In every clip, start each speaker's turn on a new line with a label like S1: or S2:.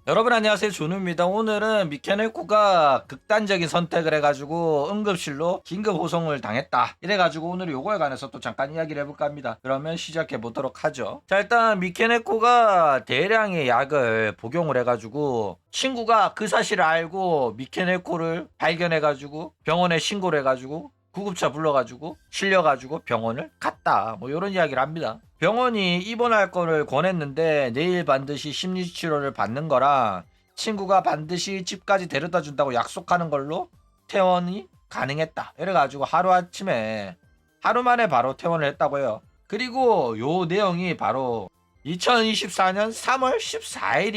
S1: 여러분 안녕하세요, 준우입니다. 오늘은 미케네코가 극단적인 선택을 해가지고 응급실로 긴급 호송을 당했다 이래가지고 오늘 요거에 관해서 또 잠깐 이야기를 해볼까 합니다. 그러면 시작해 보도록 하죠. 자, 일단 미케네코가 대량의 약을 복용을 해가지고 친구가 그 사실을 알고 미케네코를 발견해가지고 병원에 신고를 해가지고 구급차 불러가지고 실려가지고 병원을 갔다, 뭐 이런 이야기를 합니다. 병원이 입원할 거를 권했는데 내일 반드시 심리치료를 받는 거랑 친구가 반드시 집까지 데려다 준다고 약속하는 걸로 퇴원이 가능했다. 이래가지고 하루아침에 하루 만에 바로 퇴원을 했다고 해요. 그리고 요 내용이 바로 2024년 3월 14일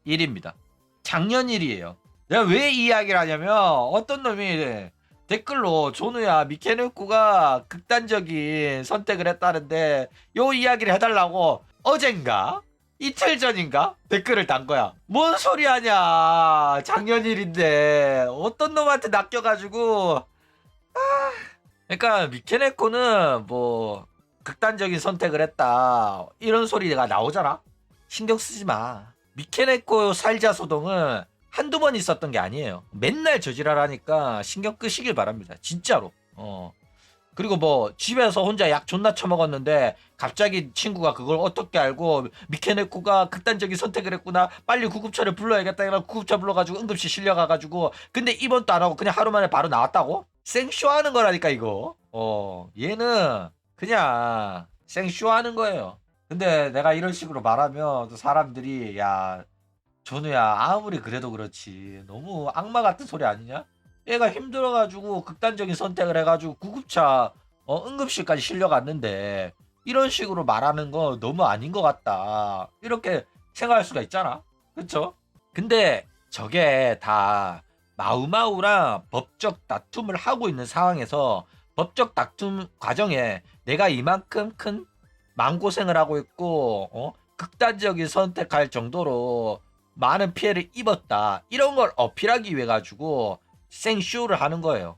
S1: 일입니다. 작년 일이에요. 내가 왜 이 이야기를 하냐면 어떤 놈이 댓글로 "조누야, 미케누쿠가 극단적인 선택을 했다는데 요 이야기를 해달라고 어젠가 이틀 전인가 댓글을 단 거야. 뭔 소리 하냐, 작년 일인데 어떤 놈한테 낚여가지고. 그러니까 미케네코는 뭐 극단적인 선택을 했다 이런 소리가 나오잖아. 신경 쓰지 마. 미케네코 살자 소동은 한두 번 있었던 게 아니에요. 맨날 저지랄하니까 신경 끄시길 바랍니다. 진짜로. 그리고 뭐 집에서 혼자 약 존나 처먹었는데 갑자기 친구가 그걸 어떻게 알고 미케네코가 극단적인 선택을 했구나, 빨리 구급차를 불러야겠다 이러고 구급차 불러가지고 응급실 실려가가지고 근데 입원도 안 하고 그냥 하루 만에 바로 나왔다고? 생쇼하는 거라니까 이거. 얘는 그냥 생쇼하는 거예요. 근데 내가 이런 식으로 말하면 또 사람들이 "야 전우야, 아무리 그래도 그렇지 너무 악마 같은 소리 아니냐? 얘가 힘들어가지고 극단적인 선택을 해가지고 구급차 응급실까지 실려갔는데 이런 식으로 말하는 거 너무 아닌 것 같다", 이렇게 생각할 수가 있잖아. 그쵸? 근데 저게 다 마우마우랑 법적 다툼을 하고 있는 상황에서 법적 다툼 과정에 내가 이만큼 큰 마음고생을 하고 있고 극단적인 선택할 정도로 많은 피해를 입었다 이런 걸 어필하기 위해 가지고 생쇼를 하는 거예요.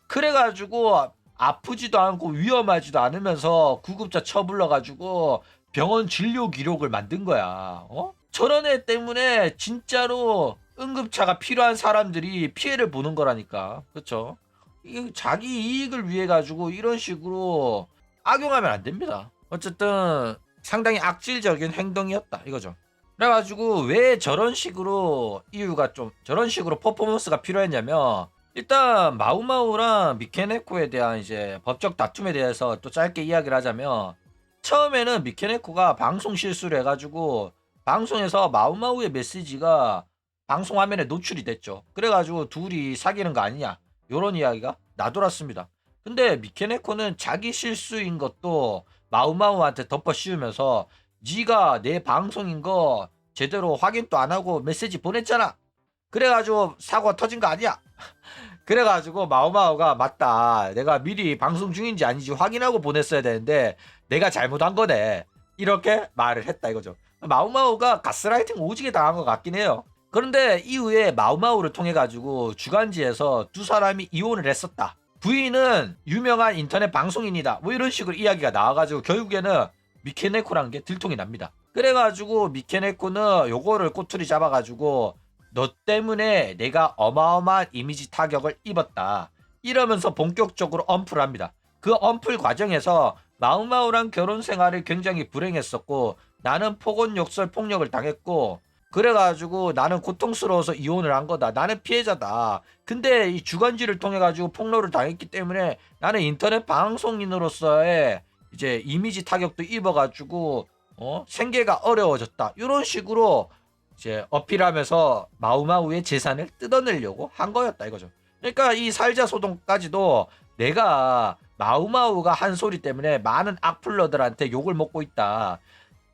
S1: 그래가지고 아프지도 않고 위험하지도 않으면서 구급차 쳐불러 가지고 병원 진료 기록을 만든 거야. 저런 애 때문에 진짜로 응급차가 필요한 사람들이 피해를 보는 거라니까. 그쵸? 이 자기 이익을 위해 가지고 이런 식으로 악용하면 안 됩니다. 어쨌든 상당히 악질적인 행동이었다 이거죠. 그래가지고 왜 저런 식으로 이유가 좀 저런 식으로 퍼포먼스가 필요했냐면, 일단 마우마우랑 미케네코에 대한 이제 법적 다툼에 대해서 또 짧게 이야기를 하자면, 처음에는 미케네코가 방송 실수를 해가지고 방송에서 마우마우의 메시지가 방송 화면에 노출이 됐죠. 그래가지고 둘이 사귀는 거 아니냐 요런 이야기가 나돌았습니다. 근데 미케네코는 자기 실수인 것도 마우마우한테 덮어 씌우면서 "네가 내 방송인 거 제대로 확인도 안 하고 메시지 보냈잖아. 그래가지고 사고가 터진 거 아니야." 그래가지고 마우마우가 "맞다, 내가 미리 방송 중인지 아닌지 확인하고 보냈어야 되는데 내가 잘못한 거네." 이렇게 말을 했다 이거죠. 마우마우가 가스라이팅 오지게 당한 것 같긴 해요. 그런데 이후에 마우마우를 통해 가지고 주간지에서 두 사람이 이혼을 했었다, 부인은 유명한 인터넷 방송인이다, 뭐 이런 식으로 이야기가 나와가지고 결국에는 미케네코란 게 들통이 납니다. 그래가지고 미케네코는 요거를 꼬투리 잡아가지고 "너 때문에 내가 어마어마한 이미지 타격을 입었다" 이러면서 본격적으로 엄플을 합니다. 그 엄플 과정에서 마우마우랑 결혼 생활이 굉장히 불행했었고 나는 폭언 욕설 폭력을 당했고 그래가지고 나는 고통스러워서 이혼을 한 거다, 나는 피해자다. 근데 이 주간지를 통해 가지고 폭로를 당했기 때문에 나는 인터넷 방송인으로서의 이제 이미지 타격도 입어가지고 생계가 어려워졌다 이런 식으로 이제 어필하면서 마우마우의 재산을 뜯어내려고 한 거였다 이거죠. 그러니까 이 살자 소동까지도 내가 마우마우가 한 소리 때문에 많은 악플러들한테 욕을 먹고 있다,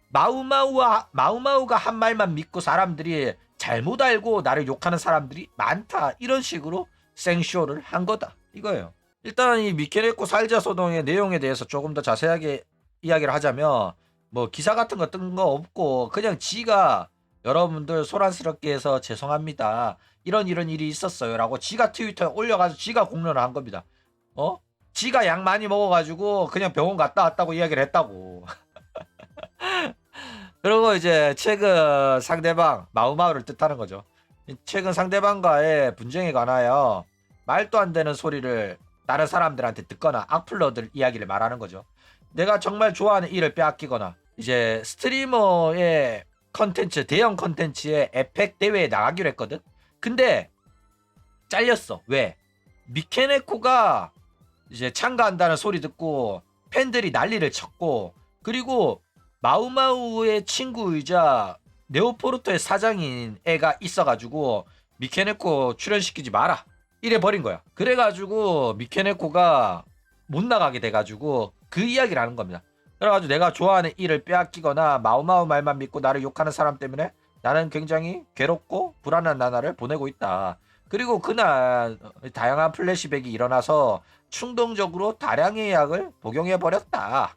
S1: 마우마우가 한 말만 믿고 사람들이 잘못 알고 나를 욕하는 사람들이 많다 이런 식으로 생쇼를 한 거다 이거예요. 일단 이 미케네코 살자 소동의 내용에 대해서 조금 더 자세하게 이야기를 하자면, 뭐 기사 같은 거 뜬 거 없고 그냥 지가 "여러분들 소란스럽게 해서 죄송합니다, 이런 일이 있었어요" 라고 지가 트위터에 올려가지고 지가 공론을 한 겁니다. 어? 지가 약 많이 먹어가지고 그냥 병원 갔다 왔다고 이야기를 했다고. 그리고 이제 최근 상대방 마우마우를 뜻하는 거죠. 최근 상대방과의 분쟁에 관하여 말도 안 되는 소리를 다른 사람들한테 듣거나 악플러들 이야기를 말하는 거죠. 내가 정말 좋아하는 일을 빼앗기거나 이제 스트리머의 컨텐츠 대형 컨텐츠의 에펙 대회에 나가기로 했거든. 근데 잘렸어. 왜? 미케네코가 이제 참가한다는 소리 듣고 팬들이 난리를 쳤고, 그리고 마우마우의 친구이자 네오포르토의 사장인 애가 있어가지고 미케네코 출연시키지 마라 이래 버린 거야. 그래가지고 미케네코가 못 나가게 돼가지고 그 이야기를 하는 겁니다. 그래가지고 내가 좋아하는 일을 빼앗기거나 마우마우 말만 믿고 나를 욕하는 사람 때문에 나는 굉장히 괴롭고 불안한 나날을 보내고 있다. 그리고 그날 다양한 플래시백이 일어나서 충동적으로 다량의 약을 복용해버렸다.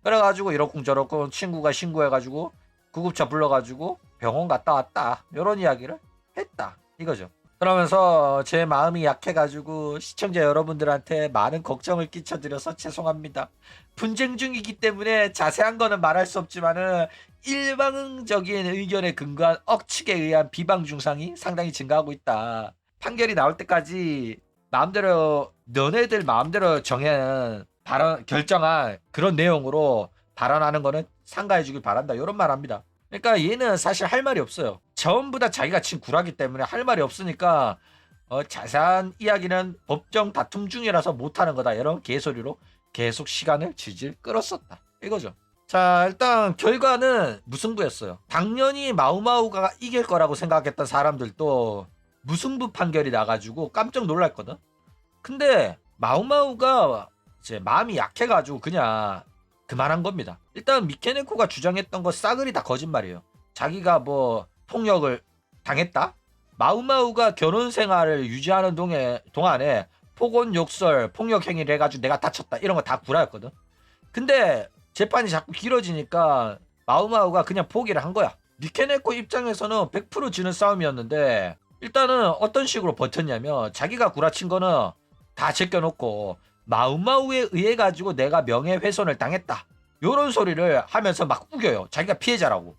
S1: 그래가지고 이러쿵저러쿵 친구가 신고해가지고 구급차 불러가지고 병원 갔다 왔다. 이런 이야기를 했다. 이거죠. 그러면서 제 마음이 약해가지고 시청자 여러분들한테 많은 걱정을 끼쳐드려서 죄송합니다. 분쟁 중이기 때문에 자세한 거는 말할 수 없지만은 일방적인 의견에 근거한 억측에 의한 비방 중상이 상당히 증가하고 있다. 판결이 나올 때까지 마음대로 너네들 마음대로 정해 발언 결정한 그런 내용으로 발언하는 거는 삼가해 주길 바란다. 이런 말 합니다. 그러니까 얘는 사실 할 말이 없어요. 전부 다 자기가 친 구라기 때문에 할 말이 없으니까 자세한 이야기는 법정 다툼 중이라서 못하는 거다. 이런 개소리로 계속 시간을 질질 끌었었다. 이거죠. 자, 일단 결과는 무승부였어요. 당연히 마우마우가 이길 거라고 생각했던 사람들도 무승부 판결이 나가지고 깜짝 놀랐거든. 근데 마우마우가 이제 마음이 약해가지고 그냥 그만한 겁니다. 일단 미케네코가 주장했던 거 싸그리 다 거짓말이에요. 자기가 뭐 폭력을 당했다? 마우마우가 결혼 생활을 유지하는 동안에 폭언, 욕설, 폭력 행위를 해가지고 내가 다쳤다 이런 거 다 구라였거든. 근데 재판이 자꾸 길어지니까 마우마우가 그냥 포기를 한 거야. 미케네코 입장에서는 100% 지는 싸움이었는데 일단은 어떤 식으로 버텼냐면 자기가 구라친 거는 다 제껴놓고 마우마우에 의해 가지고 내가 명예훼손을 당했다 요런 소리를 하면서 막 우겨요. 자기가 피해자라고.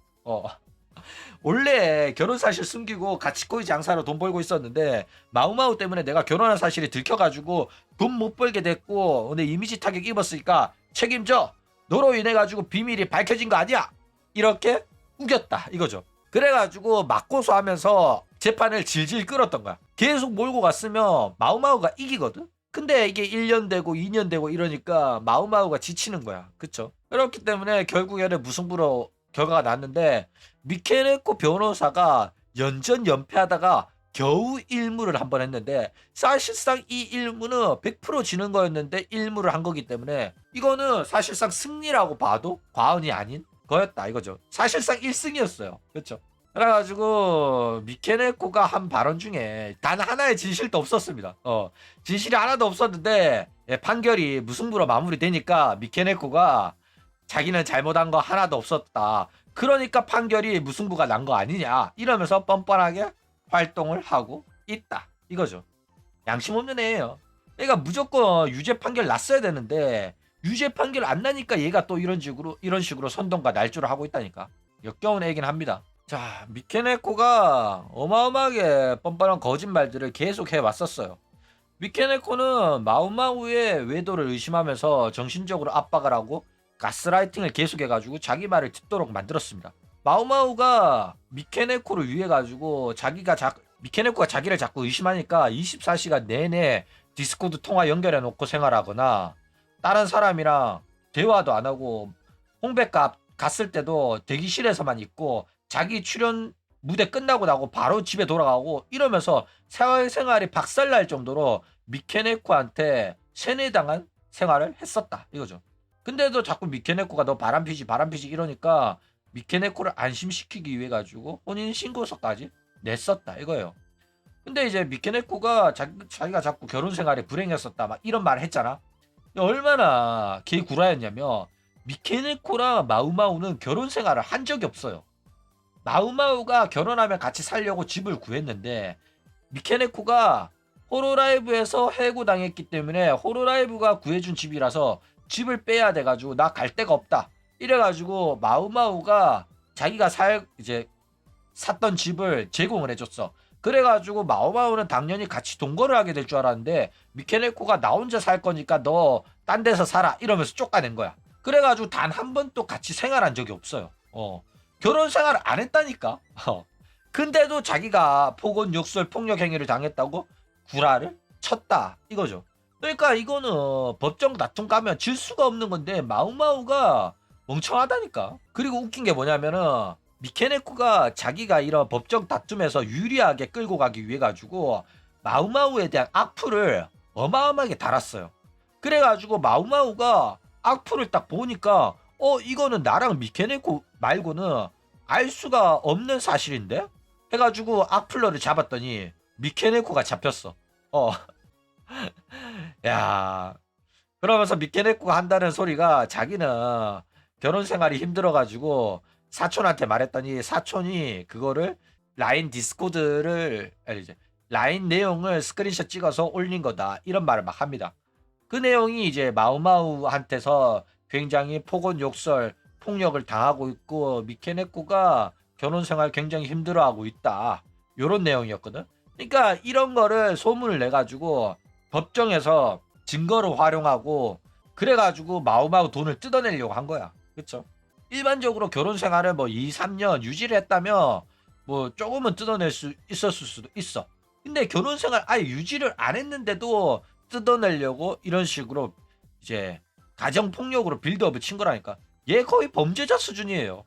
S1: 원래 결혼 사실 숨기고 가치코이 장사로 돈 벌고 있었는데 마우마우 때문에 내가 결혼한 사실이 들켜가지고 돈 못 벌게 됐고 근데 이미지 타격 입었으니까 책임져. 너로 인해 가지고 비밀이 밝혀진 거 아니야. 이렇게 우겼다 이거죠. 그래가지고 맞고소하면서 재판을 질질 끌었던 거야. 계속 몰고 갔으면 마우마우가 이기거든. 근데 이게 1년 되고 2년 되고 이러니까 마우마우가 지치는 거야. 그쵸? 그렇기 때문에 결국에는 무승부로 결과가 났는데 미케네코 변호사가 연전 연패하다가 겨우 일무를 한 번 했는데 사실상 이 일무는 100% 지는 거였는데 일무를 한 거기 때문에 이거는 사실상 승리라고 봐도 과언이 아닌 거였다 이거죠. 사실상 1승이었어요. 그렇죠? 그래가지고 미케네코가 한 발언 중에 단 하나의 진실도 없었습니다. 진실이 하나도 없었는데 판결이 무승부로 마무리되니까 미케네코가 자기는 잘못한 거 하나도 없었다. 그러니까 판결이 무승부가 난 거 아니냐 이러면서 뻔뻔하게 활동을 하고 있다 이거죠. 양심 없는 애예요. 얘가 무조건 유죄 판결 났어야 되는데 유죄 판결 안 나니까 얘가 또 이런 식으로 선동과 날조를 하고 있다니까. 역겨운 애긴 합니다. 자, 미케네코가 어마어마하게 뻔뻔한 거짓말들을 계속 해왔었어요. 미케네코는 마우마우의 외도를 의심하면서 정신적으로 압박을 하고 가스라이팅을 계속해가지고 자기 말을 듣도록 만들었습니다. 마우마우가 미케네코를 위해가지고 미케네코가 자기를 자꾸 의심하니까 24시간 내내 디스코드 통화 연결해놓고 생활하거나 다른 사람이랑 대화도 안 하고 홍백갑 갔을 때도 대기실에서만 있고 자기 출연 무대 끝나고 나고 바로 집에 돌아가고 이러면서 사회생활이 박살날 정도로 미케네코한테 세뇌당한 생활을 했었다 이거죠. 근데도 자꾸 미케네코가 너 바람피지 이러니까 미케네코를 안심시키기 위해 가지고 혼인신고서까지 냈었다 이거예요. 근데 이제 미케네코가 자기가 자꾸 결혼생활에 불행했었다 막 이런 말을 했잖아. 얼마나 개구라였냐면 미케네코랑 마우마우는 결혼생활을 한 적이 없어요. 마우마우가 결혼하면 같이 살려고 집을 구했는데 미케네코가 호로라이브에서 해고당했기 때문에 호로라이브가 구해준 집이라서 집을 빼야 돼가지고 나 갈 데가 없다 이래가지고 마우마우가 자기가 이제 샀던 집을 제공을 해줬어. 그래가지고 마오마오는 당연히 같이 동거를 하게 될 줄 알았는데 미케네코가 나 혼자 살 거니까 너 딴 데서 살아 이러면서 쫓아낸 거야. 그래가지고 단 한 번도 같이 생활한 적이 없어요. 결혼 생활을 안 했다니까. 근데도 자기가 폭언, 욕설, 폭력 행위를 당했다고 구라를 쳤다 이거죠. 그러니까 이거는 법정 다툼 가면 질 수가 없는 건데 마우마우가 멍청하다니까. 그리고 웃긴 게 뭐냐면은 미케네코가 자기가 이런 법정 다툼에서 유리하게 끌고 가기 위해 가지고 마우마우에 대한 악플을 어마어마하게 달았어요. 그래가지고 마우마우가 악플을 딱 보니까 이거는 나랑 미케네코 말고는 알 수가 없는 사실인데? 해가지고 악플러를 잡았더니 미케네코가 잡혔어. 어. 야. 그러면서 미케네코가 한다는 소리가 자기는 결혼 생활이 힘들어가지고 사촌한테 말했더니 사촌이 그거를 라인 디스코드를 아니 이제 라인 내용을 스크린샷 찍어서 올린 거다 이런 말을 막 합니다. 그 내용이 이제 마우마우한테서 굉장히 폭언 욕설 폭력을 당하고 있고 미케네코가 결혼 생활 굉장히 힘들어하고 있다 요런 내용이었거든. 그러니까 이런 거를 소문을 내 가지고 법정에서 증거로 활용하고 그래가지고 마우마우 돈을 뜯어내려고 한 거야. 그쵸? 일반적으로 결혼 생활을 뭐 2, 3년 유지를 했다면 뭐 조금은 뜯어낼 수 있었을 수도 있어. 근데 결혼 생활 아예 유지를 안 했는데도 뜯어내려고 이런 식으로 이제 가정 폭력으로 빌드업을 친 거라니까. 얘 거의 범죄자 수준이에요.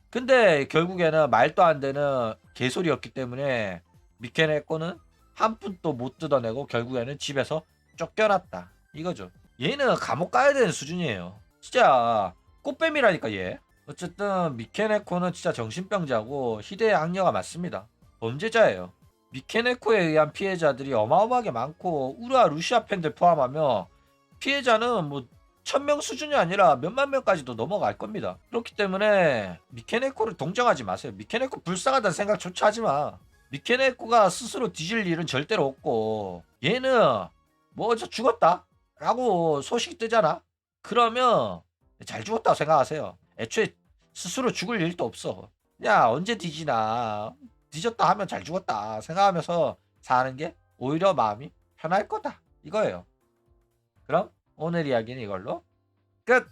S1: 근데 결국에는 말도 안 되는 개소리였기 때문에 미케네 거는 한 푼도 못 뜯어내고 결국에는 집에서 쫓겨났다. 이거죠. 얘는 감옥 가야 되는 수준이에요. 진짜 꽃뱀이라니까 얘. 어쨌든 미케네코는 진짜 정신병자고 희대의 악녀가 맞습니다. 범죄자예요. 미케네코에 의한 피해자들이 어마어마하게 많고 우라 루시아 팬들 포함하며 피해자는 뭐 1000명 수준이 아니라 몇만 명까지도 넘어갈 겁니다. 그렇기 때문에 미케네코를 동정하지 마세요. 미케네코 불쌍하다는 생각조차 하지 마. 미케네코가 스스로 뒤질 일은 절대로 없고 얘는 뭐 저 죽었다 라고 소식이 뜨잖아. 그러면 잘 죽었다고 생각하세요. 애초에 스스로 죽을 일도 없어. 야 언제 뒤지나 뒤졌다 하면 잘 죽었다 생각하면서 사는 게 오히려 마음이 편할 거다 이거예요. 그럼 오늘 이야기는 이걸로 끝.